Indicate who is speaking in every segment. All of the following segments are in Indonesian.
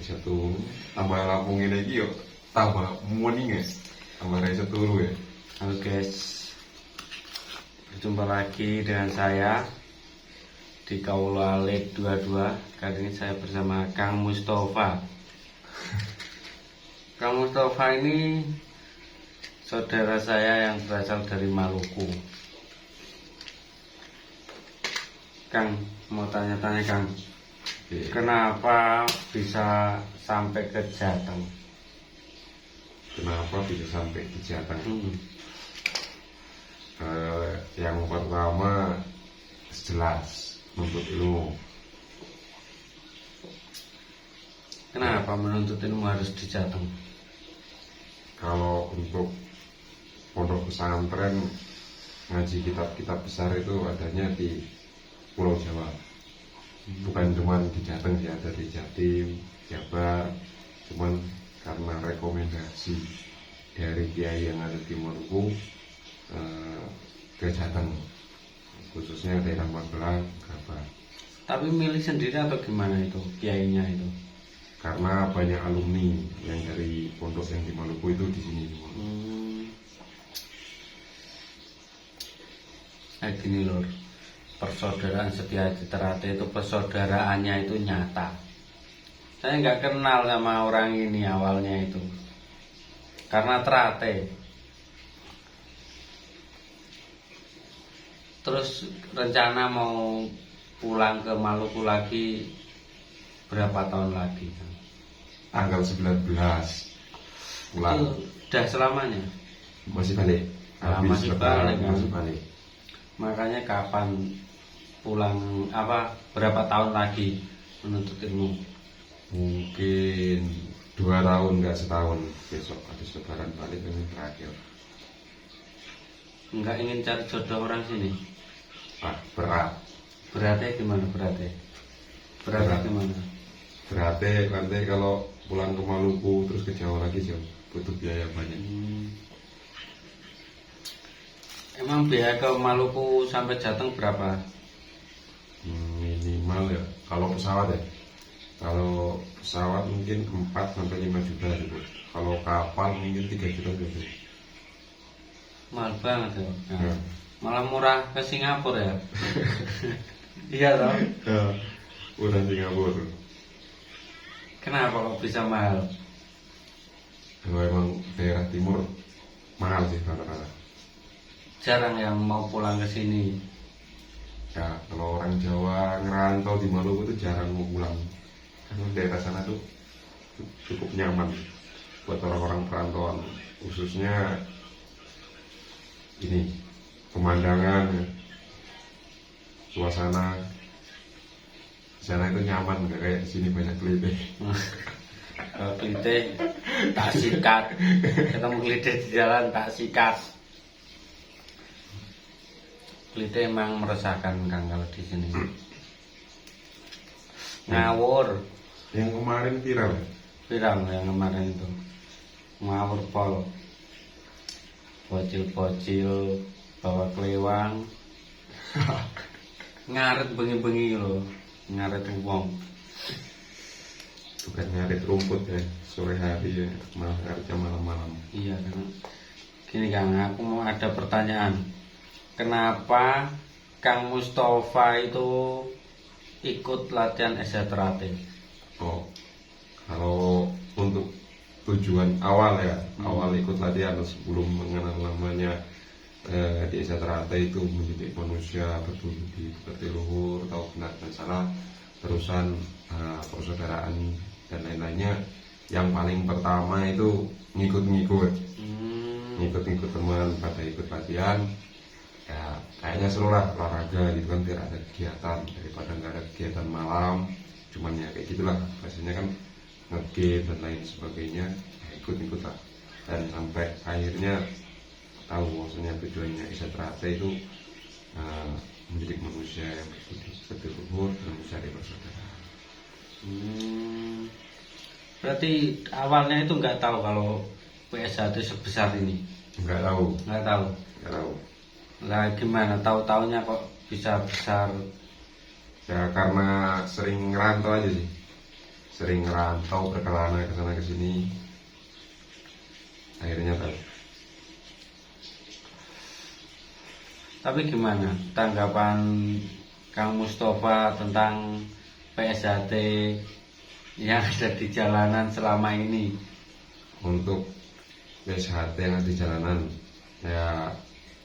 Speaker 1: satu tambah Lampung ini yuk tambah muning ya, tambah dari satu ya.
Speaker 2: Halo guys, berjumpa lagi dengan saya di Kaula Late 22. Kali ini saya bersama Kang Mustafa. Kang Mustafa ini saudara saya yang berasal dari Maluku. Kang, mau tanya-tanya Kang, kenapa bisa sampai ke Jateng?
Speaker 1: Kenapa bisa sampai di Jateng? Yang pertama jelas menuntut ilmu.
Speaker 2: Kenapa menuntut ilmu harus di Jateng?
Speaker 1: Kalau untuk pondok pesantren ngaji kitab-kitab besar itu adanya di Pulau Jawa, bukan cuma di Jateng sih, ada di Jatim, Jabar, cuman karena rekomendasi dari kiai yang ada di Maluku ke Jateng, khususnya daerah Magelang, Gabar.
Speaker 2: Tapi milih sendiri atau gimana itu kiainya itu?
Speaker 1: Karena banyak alumni yang dari pondok yang di Maluku itu di sini semua.
Speaker 2: Nah gini lor, persaudaraan Setiaji Terate itu persaudaraannya itu nyata. Saya nggak kenal sama orang ini awalnya itu, karena Terate. Terus rencana mau pulang ke Maluku lagi berapa tahun lagi?
Speaker 1: Tanggal 19 pulang.
Speaker 2: Itu udah selamanya?
Speaker 1: Masih balik. Habis
Speaker 2: Masih
Speaker 1: lebaran,
Speaker 2: balik kan?
Speaker 1: masih balik.
Speaker 2: Makanya kapan pulang, berapa tahun lagi menuntut ilmu?
Speaker 1: Mungkin 2 tahun, nggak setahun. Besok habis lebaran balik ini terakhir.
Speaker 2: Enggak ingin cari jodoh orang sini?
Speaker 1: Berat.
Speaker 2: Beratnya gimana beratnya? Beratnya gimana?
Speaker 1: Beratnya nanti kalau pulang ke Maluku terus ke Jawa lagi jauh, butuh biaya banyak.
Speaker 2: Emang biaya ke Maluku sampai Jateng berapa?
Speaker 1: Minimal ya, kalau pesawat ya. Kalau pesawat mungkin 4 sampai 5 juta gitu. Kalau kapal mungkin 3 juta gitu.
Speaker 2: Mahal banget ya.
Speaker 1: Ya.
Speaker 2: Malah murah ke Singapura ya. Iya toh?
Speaker 1: Ya, udah Singapura.
Speaker 2: Kenapa kok bisa mahal?
Speaker 1: Kalau emang daerah timur mahal sih rata-rata.
Speaker 2: Jarang yang mau pulang ke sini.
Speaker 1: Ya, kalau orang Jawa ngerantau di Maluku itu jarang mau pulang. Karena daerah sana tuh cukup nyaman buat orang-orang perantauan, khususnya ini pemandangan, suasana di sana itu nyaman, nggak kayak di sini banyak kelitih.
Speaker 2: Kalau kelitih tak sikat, ketemu kelitih di jalan tak sikat. Kelitih emang meresahkan Kang kalau di sini. Ngawur.
Speaker 1: Yang kemarin viral,
Speaker 2: Viral yang kemarin itu. Ngawur pol. Bocil-bocil bawa kelewang. Ngaret bengi-bengi loh. Ngaret wong.
Speaker 1: bukan ngarit rumput ya, sore hari ya, malah ngaritnya malam-malam.
Speaker 2: Iya kan. Gini Kang, aku mau ada pertanyaan. Kenapa Kang Mustafa itu ikut latihan Terate?
Speaker 1: Oh, kalau untuk tujuan awal ya, awal ikut latihan sebelum mengenal namanya di Terate itu mendidik manusia berbudi pekerti luhur, tahu benar dan salah, terusan persaudaraan dan lain-lainnya. Yang paling pertama itu ngikut-ngikut teman pada ikut latihan. Ya kayaknya seru lah olahraga gitu kan, biar ada kegiatan daripada nggak ada kegiatan malam, cuman ya kayak gitulah biasanya kan nge-game dan lain sebagainya, ya ikut-ikut lah. Dan sampai akhirnya tahu maksudnya tujuannya Terate itu mendidik manusia yang berbudi luhur dan mencari persaudaraan.
Speaker 2: Berarti awalnya itu nggak tahu kalau PSH itu sebesar ini?
Speaker 1: Nggak tahu.
Speaker 2: Nggak tahu. Lah gimana tahu-taunya kok bisa besar?
Speaker 1: Ya karena sering ngerantau aja sih, sering ngerantau berkelana ke sana ke sini, akhirnya tahu.
Speaker 2: Tapi gimana tanggapan Kang Mustafa tentang PSHT yang ada di jalanan selama ini?
Speaker 1: Untuk PSHT yang ada di jalanan, ya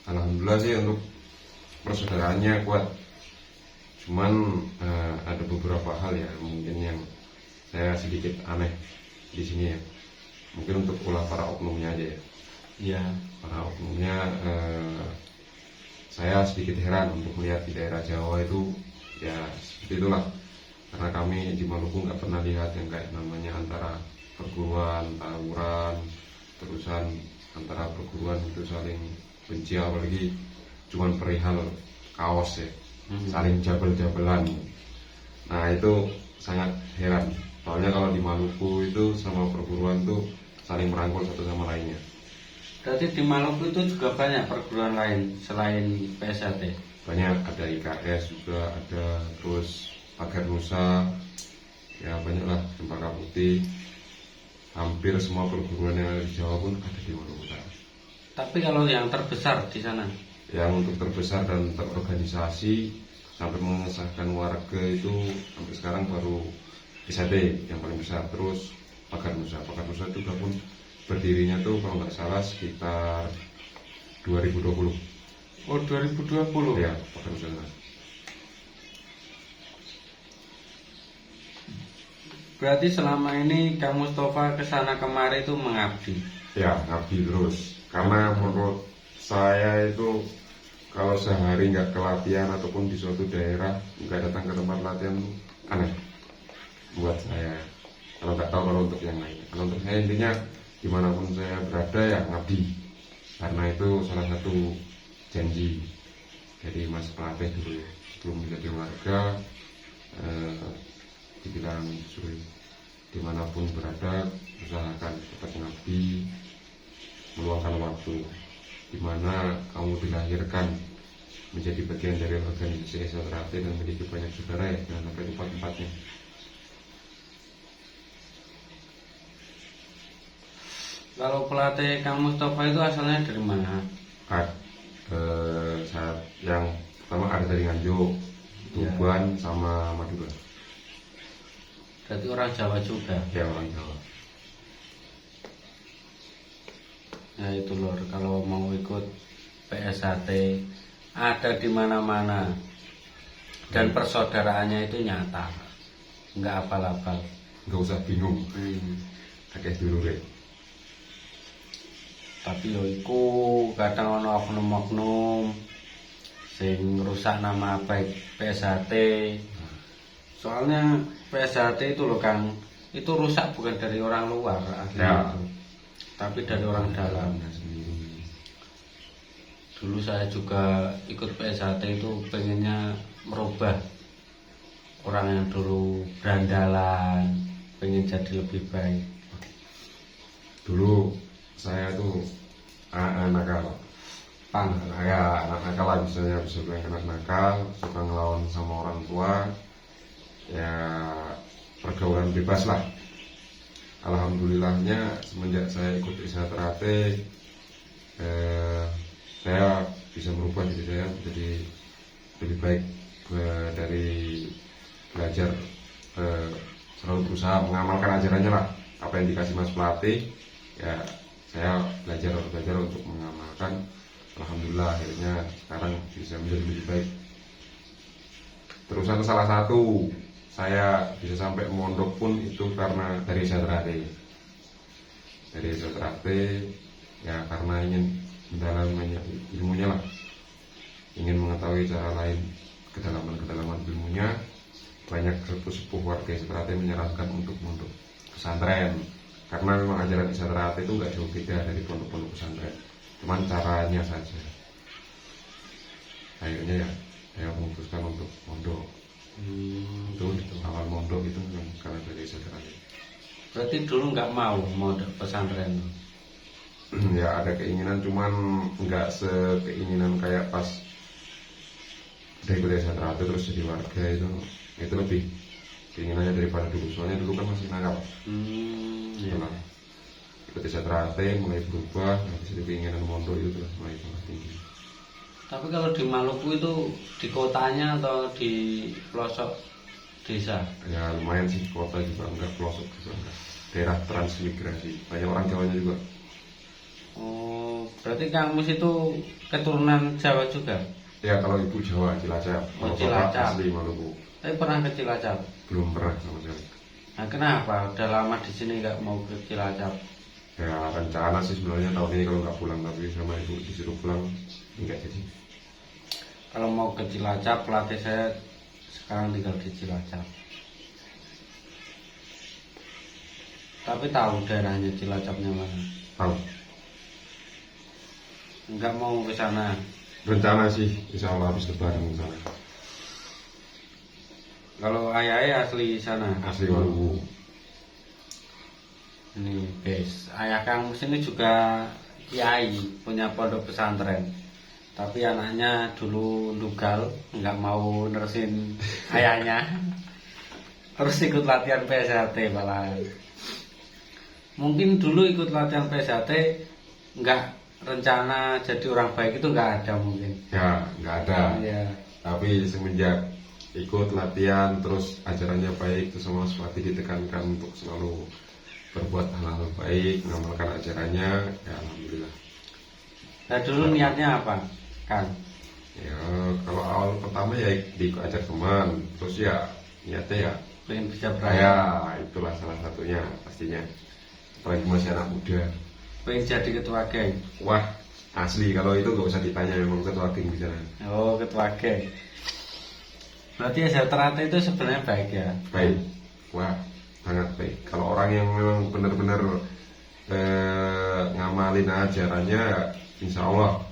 Speaker 1: alhamdulillah sih untuk persaudaraannya kuat. Cuman ada beberapa hal ya mungkin yang saya sedikit aneh di sini ya. Mungkin untuk ulah para oknumnya aja ya.
Speaker 2: Iya.
Speaker 1: Para oknumnya saya sedikit heran untuk melihat di daerah Jawa itu ya seperti itulah. Karena kami di Maluku nggak pernah lihat yang kayak namanya antara perguruan, tawuran, terusan antara perguruan itu saling benci, apalagi cuman perihal kaos ya, saling jabel-jabelan. Nah itu sangat heran. Soalnya kalau di Maluku itu sama perguruan tuh saling merangkul satu sama lainnya.
Speaker 2: Berarti di Maluku itu juga banyak perguruan lain selain PSHT?
Speaker 1: Banyak, ada IKS juga, ada terus Pagar Nusa, ya banyak lah, Cempaka Putih. Hampir semua perguruan yang ada di Jawa pun ada di Maluku Utara.
Speaker 2: Tapi kalau yang terbesar di sana?
Speaker 1: Yang untuk terbesar dan terorganisasi sampai mengesahkan warga itu sampai sekarang baru PSHT yang paling besar. Terus Pagar Nusa juga pun berdirinya tuh kalau nggak salah sekitar 2020.
Speaker 2: Oh 2020?
Speaker 1: Ya, Pagar Nusa.
Speaker 2: Berarti selama ini Kang Mustafa kesana kemari itu mengabdi?
Speaker 1: Ya, ngabdi terus. Karena menurut saya itu kalau sehari nggak ke latihan ataupun di suatu daerah nggak datang ke tempat latihan tuh aneh buat saya. Kalau nggak tahu kalau untuk yang lain. Kalau untuk saya intinya dimanapun saya berada ya ngabdi. Karena itu salah satu janji dari Mas pelatih dulu sebelum menjadi warga. Dibilang suruh dimanapun berada usahakan tetap mengabdi, meluangkan waktu. Dimana kamu dilahirkan menjadi bagian dari organisasi SHT dan memiliki banyak saudara ya, jangan sampai lupa tempatnya.
Speaker 2: Kalau pelatih Kang Mustafa itu asalnya dari mana?
Speaker 1: Saat yang pertama ada dari Nganjuk, Tuban sama Madura.
Speaker 2: Berarti orang Jawa juga?
Speaker 1: Ya, orang Jawa.
Speaker 2: Ya itu lor, kalau mau ikut PSHT ada di mana-mana dan persaudaraannya itu nyata, nggak apal-apal.
Speaker 1: Nggak usah bingung, kakek dulu deh.
Speaker 2: Tapi yo iku kadang ono oknum-oknum sing rusak nama baik PSHT. Soalnya PSHT itu loh Kang, itu rusak bukan dari orang luar
Speaker 1: Ya.
Speaker 2: itu, tapi dari orang dalam. Dulu saya juga ikut PSHT itu pengennya merubah orang yang dulu berandalan, pengen jadi lebih baik.
Speaker 1: Dulu saya tuh anak nakal, anak nakal lah, misalnya bisa bilang anak nakal, suka ngelawan sama orang tua, ya pergaulan bebas lah. Alhamdulillahnya semenjak saya ikut SHT, saya bisa merubah diri saya menjadi lebih baik, dari belajar, selalu berusaha mengamalkan ajarannya lah, apa yang dikasih Mas pelatih ya saya belajar untuk mengamalkan. Alhamdulillah akhirnya sekarang bisa menjadi lebih baik. Terusan salah satu saya bisa sampai mondok pun itu karena dari SHT ya, karena ingin mendalami ilmunya lah, ingin mengetahui cara lain, kedalaman ilmunya. Banyak sepuh warga SHT menyarankan untuk mondok pesantren, karena memang ajaran SHT itu nggak jauh beda dari pondok-pondok pesantren, cuman caranya saja. Akhirnya ya saya memutuskan untuk mondok. Itu awal mondok itu memang karena dari SHT.
Speaker 2: Berarti dulu nggak mau mondok pesantren?
Speaker 1: Ya ada keinginan, cuman nggak sekeinginan kayak pas udah ikut SHT terus jadi warga. Itu lebih keinginannya daripada dulu, soalnya dulu kan masih nakal.
Speaker 2: Iya.
Speaker 1: Setelah ikut desa teratai mulai berubah, habis itu keinginan mondok itu terus mulai tinggi.
Speaker 2: Tapi kalau di Maluku itu di kotanya atau di pelosok desa?
Speaker 1: Ya lumayan sih, kota juga enggak, pelosok juga enggak, daerah transmigrasi, banyak orang Jawanya juga.
Speaker 2: Oh, berarti Kang Mus itu keturunan Jawa juga?
Speaker 1: Ya kalau ibu Jawa, Cilacap,
Speaker 2: Oh,
Speaker 1: kalau bapak
Speaker 2: Cilacap.
Speaker 1: asli Maluku.
Speaker 2: Tapi pernah ke Cilacap?
Speaker 1: Belum pernah sama sekali.
Speaker 2: Nah, kenapa? Udah lama di sini nggak mau ke Cilacap?
Speaker 1: Ya rencana sih sebenarnya tahun ini kalau nggak pulang, tapi sama ibu disuruh pulang enggak jadi.
Speaker 2: Kalau mau ke Cilacap, pelatih saya sekarang tinggal di Cilacap. Tapi tahu daerahnya Cilacapnya mana?
Speaker 1: Tahu.
Speaker 2: Nggak mau ke sana.
Speaker 1: Rencana sih insya Allah habis lebaran ke sana.
Speaker 2: Kalau ayah asli sana.
Speaker 1: Asli Maluku.
Speaker 2: Ini guys, ayah Kang Mus ini juga kiai, punya pondok pesantren. Tapi anaknya dulu dugal, nggak mau nerusin ayahnya. Terus ikut latihan PSHT malah. Mungkin dulu ikut latihan PSHT nggak rencana jadi orang baik itu nggak ada mungkin.
Speaker 1: Ya nggak ada.
Speaker 2: Iya.
Speaker 1: Tapi semenjak ikut latihan terus ajarannya baik, terus sama seperti ditekankan untuk selalu berbuat hal-hal baik, mengamalkan ajarannya, ya alhamdulillah.
Speaker 2: Nah dulu niatnya apa, Kang?
Speaker 1: Ya kalau awal pertama ya diajak teman, terus ya niatnya ya
Speaker 2: Pengen bisa
Speaker 1: saya,
Speaker 2: beraya,
Speaker 1: itulah salah satunya pastinya. Apalagi masih anak muda.
Speaker 2: pengen jadi ketua geng.
Speaker 1: Wah asli kalau itu nggak usah ditanya, memang ketua geng bisa.
Speaker 2: Oh, ketua geng. Berarti ya Teratai itu sebenarnya baik ya.
Speaker 1: Baik, wah sangat baik. Kalau orang yang memang benar-benar ngamalin ajarannya, insya Allah.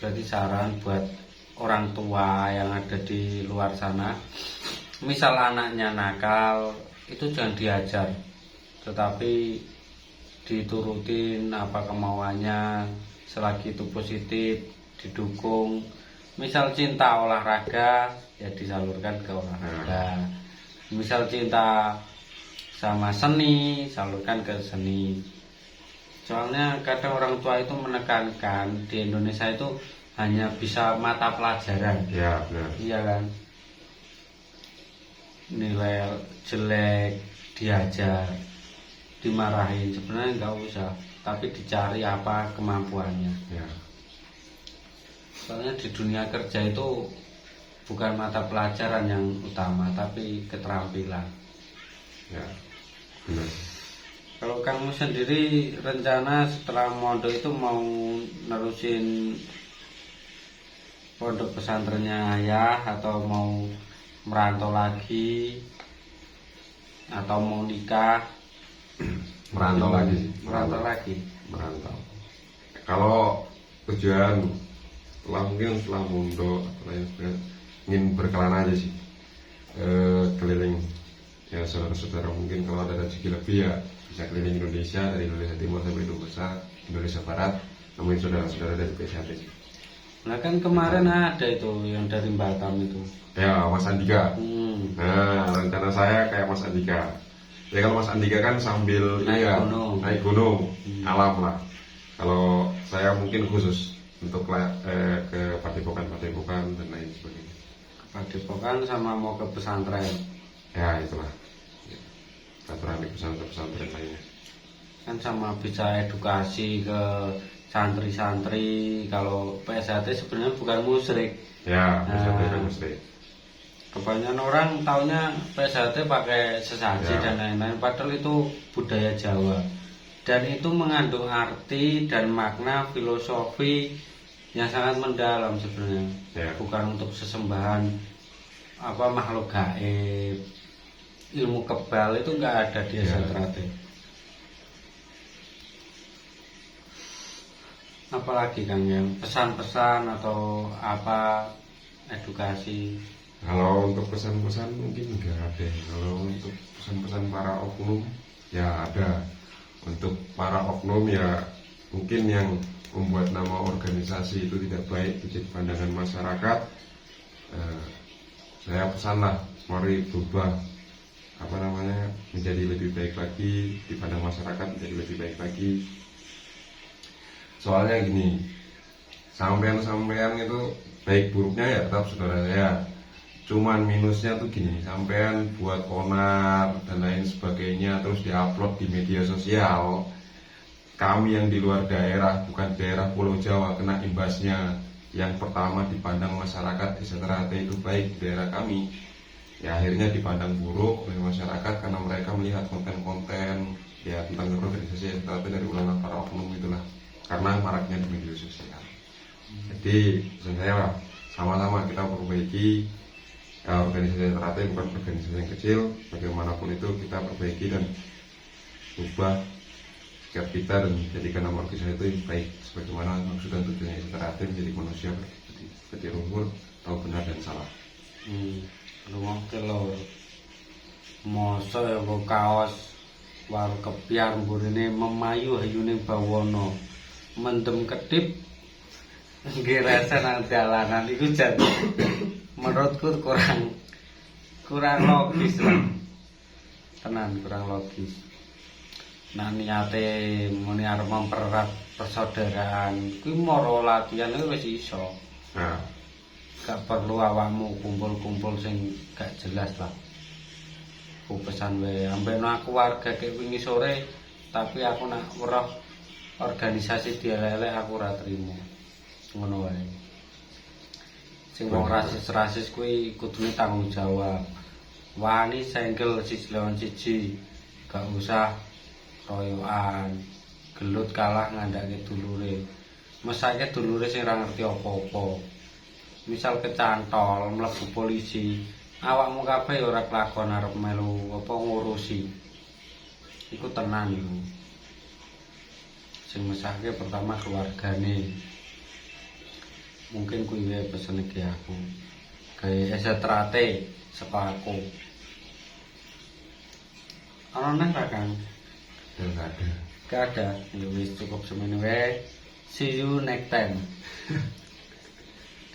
Speaker 2: Berarti saran buat orang tua yang ada di luar sana, misal anaknya nakal, itu jangan diajar, tetapi diturutin apa kemauannya, selagi itu positif, didukung. Misal cinta olahraga, ya disalurkan ke olahraga. Misal cinta sama seni, salurkan ke seni. Soalnya kadang orang tua itu menekankan di Indonesia itu hanya bisa mata pelajaran.
Speaker 1: Ya benar.
Speaker 2: Iya kan? Nilai jelek diajar, dimarahin, sebenarnya nggak usah, tapi dicari apa kemampuannya.
Speaker 1: Ya.
Speaker 2: Soalnya di dunia kerja itu bukan mata pelajaran yang utama, tapi keterampilan.
Speaker 1: Ya benar.
Speaker 2: Kalau kamu sendiri rencana setelah mondok itu mau nerusin pondok pesantrennya ayah, atau mau merantau lagi, atau mau nikah?
Speaker 1: Merantau lagi sih.
Speaker 2: Merantau lagi.
Speaker 1: Merantau. Kalau tujuan mungkin setelah mondok atau lain sebagainya, ingin berkelana aja sih, keliling ya saudara-saudara, mungkin kalau ada rezeki lebih ya bisa keliling Indonesia, dari Indonesia Timur sampai Indonesia Barat, nemuin saudara-saudara dari PSHT sih.
Speaker 2: Nah kan kemarin ada itu yang dari Batam itu.
Speaker 1: Ya Mas Andika. Nah rencana saya kayak Mas Andika. Ya kalau Mas Andika kan sambil naik gunung, alam lah. Kalau saya mungkin khusus untuk ke padepokan dan lain sebagainya.
Speaker 2: Ke padepokan sama mau ke pesantren.
Speaker 1: Ya itulah. Aturan di pesantren lainnya.
Speaker 2: Kan sama bisa edukasi ke santri-santri. Kalau PSHT sebenarnya bukan musyrik.
Speaker 1: Ya, PSHT kan musyrik.
Speaker 2: Kebanyakan orang taunya PSHT pakai sesaji dan lain-lain, padahal itu budaya Jawa. Dan itu mengandung arti dan makna filosofi yang sangat mendalam sebenarnya. Bukan untuk sesembahan apa makhluk gaib. Ilmu kebal itu nggak ada di desa Teratai. Apalagi Kang yang pesan-pesan atau apa edukasi?
Speaker 1: Kalau untuk pesan-pesan mungkin nggak ada. Kalau untuk pesan-pesan para oknum ya ada. Untuk para oknum ya mungkin yang membuat nama organisasi itu tidak baik di pandangan masyarakat, saya pesanlah mari berubah menjadi lebih baik lagi, dipandang masyarakat menjadi lebih baik lagi. Soalnya gini, sampean itu baik buruknya ya tetap saudara saya. Cuman minusnya tuh gini, sampean buat onar dan lain sebagainya terus diupload di media sosial. Kami yang di luar daerah, bukan daerah Pulau Jawa, kena imbasnya. Yang pertama dipandang masyarakat Desa Teratai itu baik di daerah kami, ya akhirnya dipandang buruk oleh masyarakat karena mereka melihat konten-konten ya tentang organisasi Desa Teratai dari ulama para oknum itulah, karena maraknya di media sosial. Jadi pesan saya sama-sama kita perbaiki. Organisasi Teratai bukan organisasi yang kecil, bagaimanapun itu kita perbaiki dan ubah sikap kita dan jadikan nama organisasi itu yang baik sebagaimana maksud dan tujuannya Teratai menjadi manusia seperti rumput, tahu benar dan salah.
Speaker 2: Rumah kelor masa ya kok kaos waru kepiar mburine memayu hayune bawana mendem kedip ngerasa nang dalanan iku jan menurutku kurang logis lah. Tenan kurang logis. Nah niate muni arep mempererat persaudaraan kuwi moro latihan wis iso.
Speaker 1: Nah,
Speaker 2: Gak perlu awakmu kumpul-kumpul sing gak jelas lah. Ku pesan wae ambekno aku warga kayak wingi sore, tapi aku nak weruh organisasi dielek-elek aku ora trimo. Ngono wae. Sing wong rasis-rasis kuwi kudune tanggung jawab. Wani senggel siji lawan siji, gak usah royokan. Gelut kalah ngandake dulure. Mesake dulure sing ora ngerti apa-apa. Misal kecantol mlebu polisi, awakmu kabeh ora kelakon arep melu apa ngurusi. Iku tenan iku. Sing mesake pertama keluargane. Mungkin kuwi wae pesen iki aku. Gawe Teratai saka aku. Ana nang ra Kang?
Speaker 1: enggak ada.
Speaker 2: Gak ada. Ya wis cukup semene wae. See you next time.